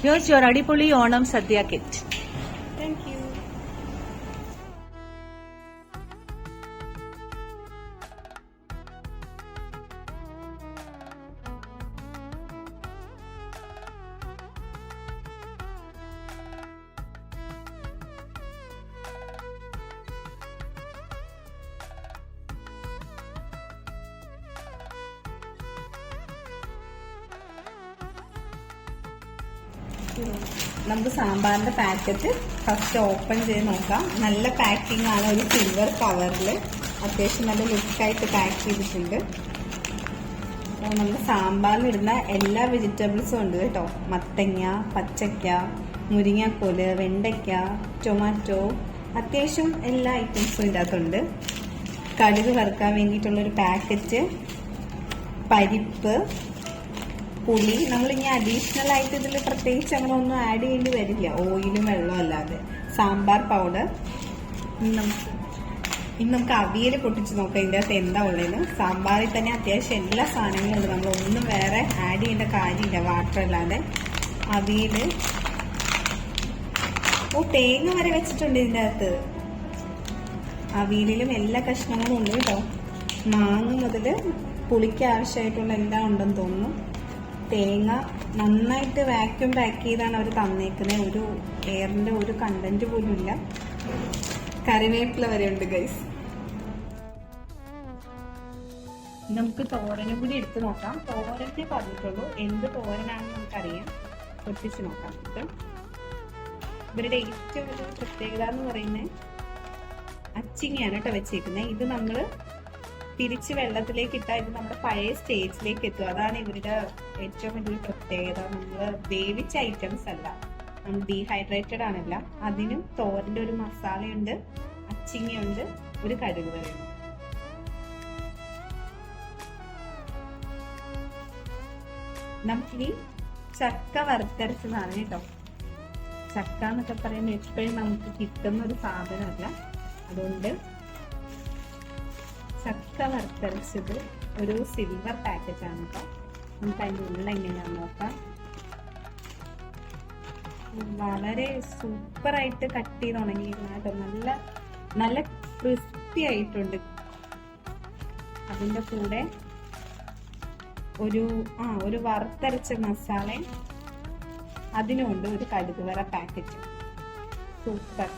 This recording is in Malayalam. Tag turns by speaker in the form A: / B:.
A: Here's your Adipoli Onam Sadhya kit.
B: Thank you. നമുക്ക് സാമ്പാറിന്റെ പാക്കറ്റ് ഫസ്റ്റ് ഓപ്പൺ ചെയ്ത് നോക്കാം. നല്ല പാക്കിംഗ് ആണ്. ഒരു സിൽവർ കവറിൽ അത്യാവശ്യം നല്ല ലുക്കായിട്ട് പാക്ക് ചെയ്തിട്ടുണ്ട്. അപ്പോൾ നമ്മൾ സാമ്പാറിലിടുന്ന എല്ലാ വെജിറ്റബിൾസും ഉണ്ട് കേട്ടോ. മത്തങ്ങ, പച്ചക്ക, മുരിങ്ങാക്കോല്, വെണ്ടയ്ക്ക, ടൊമാറ്റോ, അത്യാവശ്യം എല്ലാ ഐറ്റംസും ഇതിനകത്തുണ്ട്. കടുക് വറുക്കാൻ വേണ്ടിയിട്ടുള്ളൊരു പാക്കറ്റ്, പരിപ്പ്, പുളി. നമ്മളിനി അഡീഷണൽ ആയിട്ട് ഇതിൽ പ്രത്യേകിച്ച് അങ്ങനെ ഒന്നും ആഡ് ചെയ്യേണ്ടി വരില്ല, ഓയിലും വെള്ളവും അല്ലാതെ. സാമ്പാർ പൗഡർ. ഇനി നമുക്ക് അവിയൽ പൊട്ടിച്ച് നോക്കാം ഇതിൻ്റെ അകത്ത് എന്താ ഉള്ളതെന്ന്. സാമ്പാറിൽ തന്നെ അത്യാവശ്യം എല്ലാ സാധനങ്ങളും ഉണ്ട്, നമ്മളൊന്നും വേറെ ആഡ് ചെയ്യേണ്ട കാര്യമില്ല വാട്ടർ അല്ലാതെ. അവിയൽ, തേങ്ങ വരെ വെച്ചിട്ടുണ്ട് ഇതിൻ്റെ അകത്ത്. അവിയലിലും എല്ലാ കഷ്ണങ്ങളും ഉണ്ട് കേട്ടോ. മാങ്ങ മുതൽ പുളിക്ക് ആവശ്യമായിട്ടുള്ള എല്ലാം ഉണ്ടെന്ന് തോന്നുന്നു. തേങ്ങ നന്നായിട്ട് വാക്യൂം പാക്ക് ചെയ്താണ് അവർ തന്നേക്കുന്നത്. ഒരു എയറിന്റെ ഒരു കണ്ടന്റ് പോലും ഇല്ല. കറിവേപ്പില വരെ ഉണ്ട് ഗൈസ്. നമുക്ക് തോരനും കൂടി എടുത്ത് നോക്കാം. തോരനെ പറഞ്ഞിട്ടുള്ളൂ, എന്ത് തോരനാണെന്ന് നമുക്കറിയാം. പൊട്ടിച്ച് നോക്കാം. ഇവരുടെ ഏറ്റവും വലിയ പ്രത്യേകത എന്ന് പറയുന്നത് അച്ചിങ്ങയാണ് കേട്ടോ വെച്ചേക്കുന്നത്. ഇത് നമ്മള് തിരിച്ച് വെള്ളത്തിലേക്ക് ഇട്ടാൽ ഇത് നമ്മുടെ പഴയ സ്റ്റേജിലേക്ക് എത്തും. അതാണ് ഇവരുടെ ഏറ്റവും വലിയ പ്രത്യേകത. നമ്മൾ വേവിച്ച ഐറ്റംസ് അല്ല, നമ്മൾ ഡീഹൈഡ്രേറ്റഡ് ആണല്ല. അതിനും തോരന്റെ ഒരു മസാലയുണ്ട്, അച്ചിങ്ങയുണ്ട്, ഒരു കടുക് വരെയുണ്ട്. നമുക്കിനി ചക്ക വറുത്തരച്ചതാണ് കേട്ടോ. ചക്ക എന്നൊക്കെ പറയുമ്പോൾ എപ്പോഴും നമുക്ക് കിട്ടുന്ന ഒരു സാധനമല്ല. അതുകൊണ്ട് ചക്ക വറുത്തരച്ചത് ഒരു സിൽവർ പാക്കറ്റ് ആണ് കേട്ടോ. നമുക്ക് അതിൻ്റെ ഉള്ളിൽ എങ്ങനെയാണെന്ന് നോക്കാം. വളരെ സൂപ്പറായിട്ട് കട്ട് ചെയ്ത് ഉണങ്ങിയിരിക്കുന്ന കേട്ടോ. നല്ല നല്ല ക്രിസ്പി ആയിട്ടുണ്ട്. അതിൻ്റെ കൂടെ ഒരു വറുത്തരച്ച മസാല, അതിനുമുണ്ട് ഒരു കടുക് വറ പാക്കറ്റ്. സൂപ്പർ.